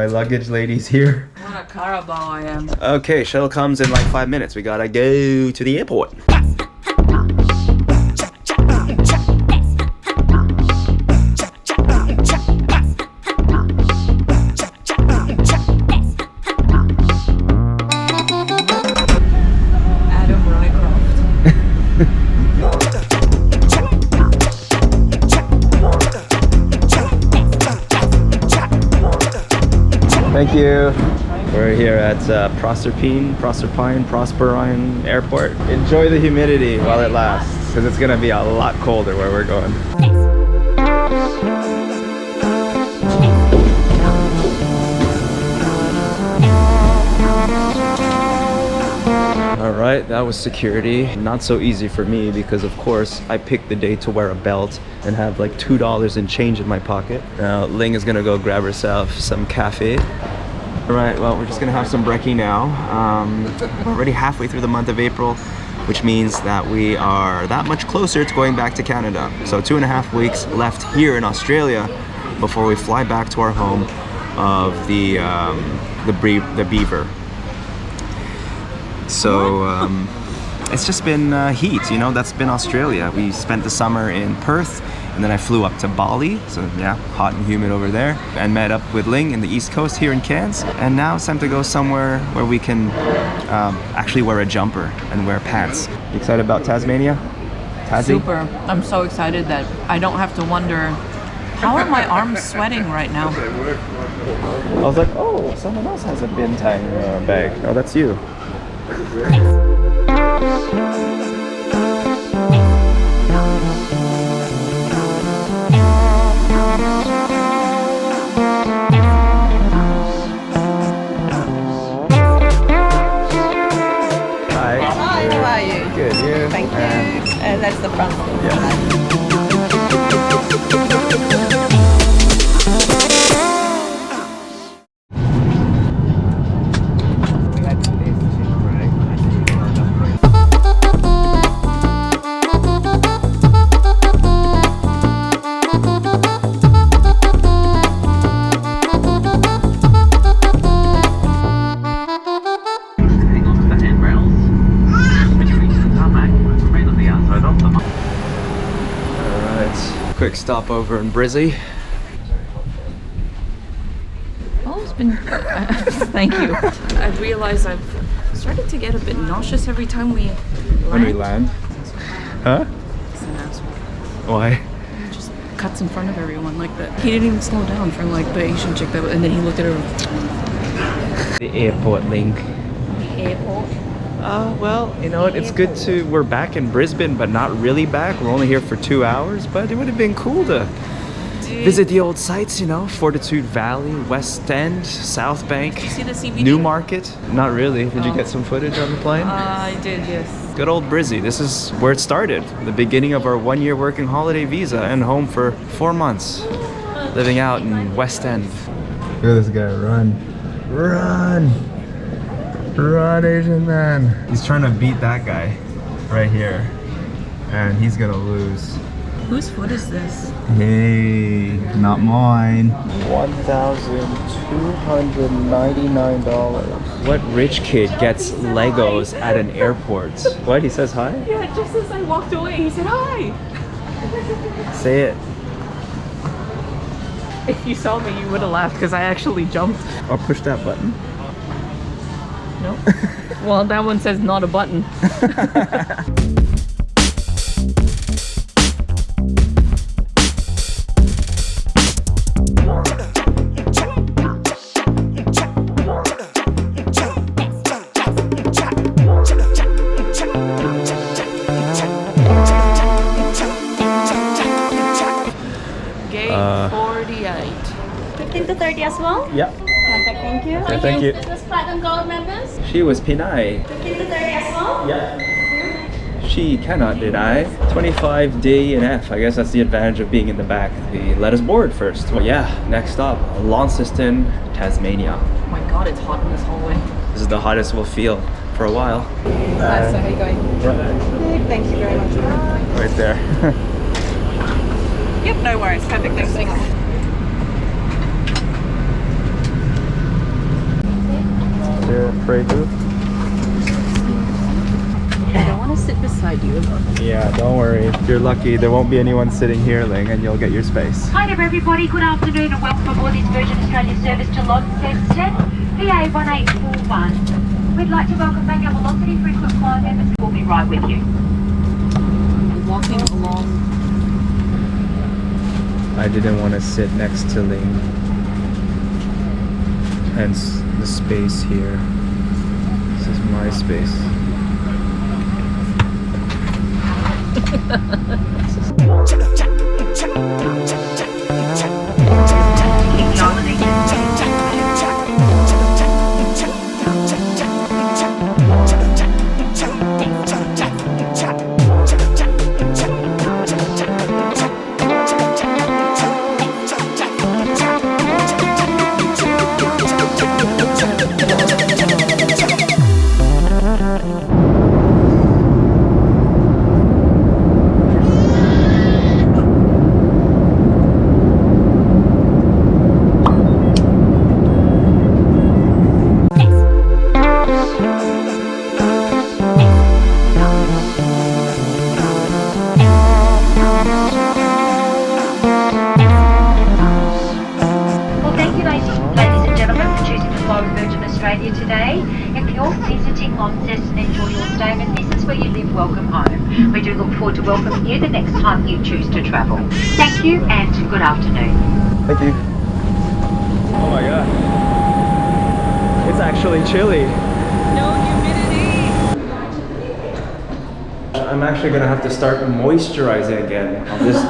My luggage lady's here. What a Carabao I am. Okay, shuttle comes in like 5 minutes. We gotta go to the airport. Thank you. We're here at Prosperine Airport. Enjoy the humidity while it lasts, because it's gonna be a lot colder where we're going. All right, that was security. Not so easy for me because of course I picked the day to wear a belt and have like $2 in change in my pocket. Now Ling is gonna go grab herself some cafe. All right, well, we're just gonna have some brekkie now. We're already halfway through the month of April, which means that we are that much closer to going back to Canada. So 2.5 weeks left here in Australia before we fly back to our home of the Beaver. So it's just been heat, you know, that's been Australia. We spent the summer in Perth and then I flew up to Bali. So yeah, hot and humid over there, and met up with Ling in the East Coast here in Cairns. And now it's time to go somewhere where we can actually wear a jumper and wear pants. You excited about Tasmania? Tassie? Super. I'm so excited that I don't have to wonder, how are my arms sweating right now? I was like, oh, someone else has a Bintang bag. Oh, that's you. Hi, how are you? Good, you? Thank you. And that's the front. Yeah. Quick stopover in Brizzy. Oh, it's been... thank you. I realized I've started to get a bit nauseous every time we land. When we land? Huh? It's an asshole. Why? He just cuts in front of everyone like that. He didn't even slow down for like the Asian chick that, and then he looked at her. The airport link. Airport? Well, you know what, it's good to, we're back in Brisbane, but not really back. We're only here for 2 hours, but it would have been cool to visit the old sites, you know, Fortitude Valley, West End, South Bank. Did you see the CBD? Newmarket. Not really. Did you get some footage on the plane? I did, yes. Good old Brizzy. This is where it started. The beginning of our 1-year working holiday visa and home for 4 months. Living out in West End. Look at this guy run. Run! Run, Asian man. He's trying to beat that guy right here. And he's gonna lose. Whose foot is this? Hey, not mine. $1,299. What rich kid gets Legos at an airport? What? He says hi? Yeah, just as I walked away, he said hi. Say it. If you saw me, you would have laughed because I actually jumped. Or push that button. No? Well, that one says not a button. Gate 48. 15 to 30 as well? Yeah. Perfect, thank you. Okay, thank you. Business Platinum Gold members? She was Pinay. 15 to 30 as well? Yeah. She cannot deny. 25 D and F. I guess that's the advantage of being in the back. They let us board first. Well, yeah, next stop, Launceston, Tasmania. Oh my god, it's hot in this hallway. This is the hottest we'll feel for a while. Hi, so how are you going? Good, thank you very much. Right there. Yep, no worries. Perfect, thanks. their parade booth? I don't want to sit beside you. Yeah, don't worry. If you're lucky, there won't be anyone sitting here, Ling, and you'll get your space. Hi there everybody, good afternoon and welcome aboard this Virgin Australia service to Launceston, PA 1841. We'd like to welcome back our Velocity frequent flyer members who will be right with you. Walking along. I didn't want to sit next to Ling. Hence the space here. This is my space. Today. If you're visiting Launceston, enjoy your stay, and this is where you live. Welcome home. We do look forward to welcoming you the next time you choose to travel. Thank you and good afternoon. Thank you. Oh my god. It's actually chilly. No humidity. I'm actually gonna have to start moisturizing again on this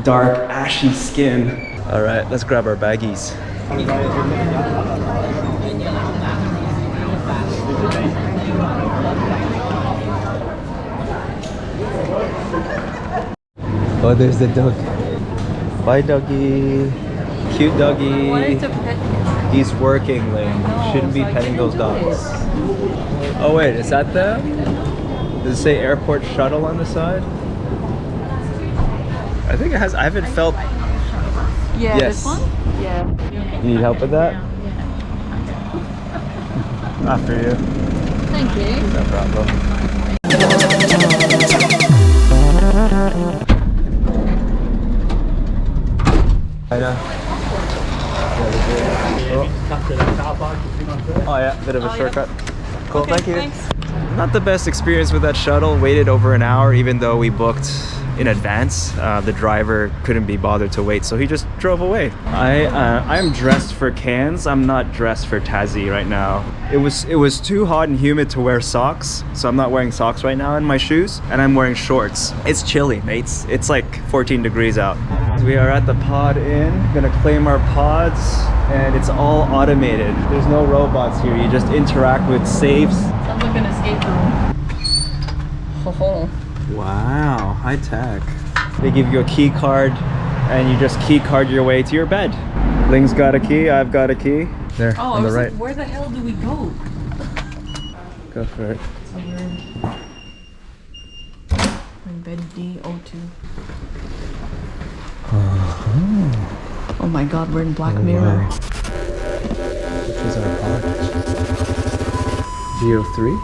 dark, ashy skin. All right, let's grab our baggies. Oh, there's the dog. Bye, doggy. Cute doggy. I wanted to pet him. He's working, Ling. No, Shouldn't be so I petting can't those do dogs. this. Oh wait, is that the? Does it say airport shuttle on the side? I think it has. I haven't felt. Yeah, Yes. this one? Yeah. You need help with that? After you. Thank you. No problem. I know. Oh yeah, bit of a shortcut. Cool, thank you. Thanks. Not the best experience with that shuttle. Waited over an hour even though we booked in advance. The driver couldn't be bothered to wait, so he just drove away. I'm dressed for Cairns. I'm not dressed for Tassie right now. It was too hot and humid to wear socks, so I'm not wearing socks right now in my shoes, and I'm wearing shorts. It's chilly, mates. It's like 14 degrees out. We are at the Pod Inn. Gonna claim our pods, and it's all automated. There's no robots here. You just interact with safes. Sounds like an escape room. Oh. Wow, high tech. They give you a key card and you just key card your way to your bed. Ling's got a key, I've got a key. There, Oh, on the right. like, where the hell do we go? Go for it. So we're in bed D02. Oh my god, we're in Black Mirror. Wow. Which is our pod? G03?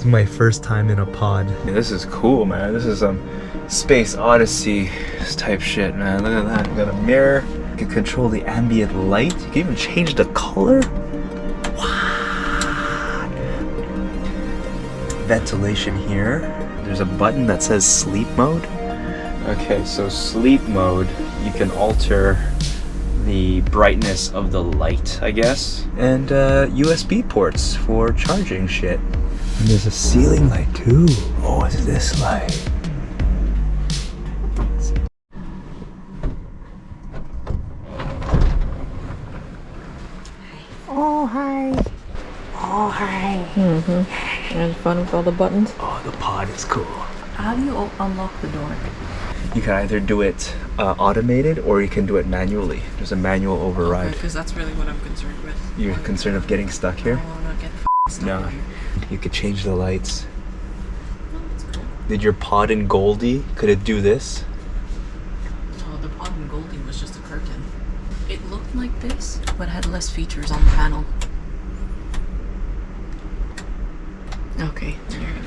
My first time in a pod. Yeah, this is cool, man. This is some Space Odyssey type shit, man. Look at that. You got a mirror. You can control the ambient light. You can even change the color. What? Ventilation here. There's a button that says sleep mode. Okay, so sleep mode, you can alter the brightness of the light, I guess. And USB ports for charging shit. And there's a ceiling light too. Oh, what's this light? Oh, hi. Oh, hi. And fun with all the buttons. Oh, the pod is cool. How do you unlock the door? You can either do it automated or you can do it manually. There's a manual override. Because that's really what I'm concerned with. You're concerned of getting stuck here? I want to get stuck No. here. You could change the lights. Oh, that's cool. Did your pod in Goldie, could it do this? Oh, the pod in Goldie was just a curtain. It looked like this, but had less features on the panel. Okay, there you go.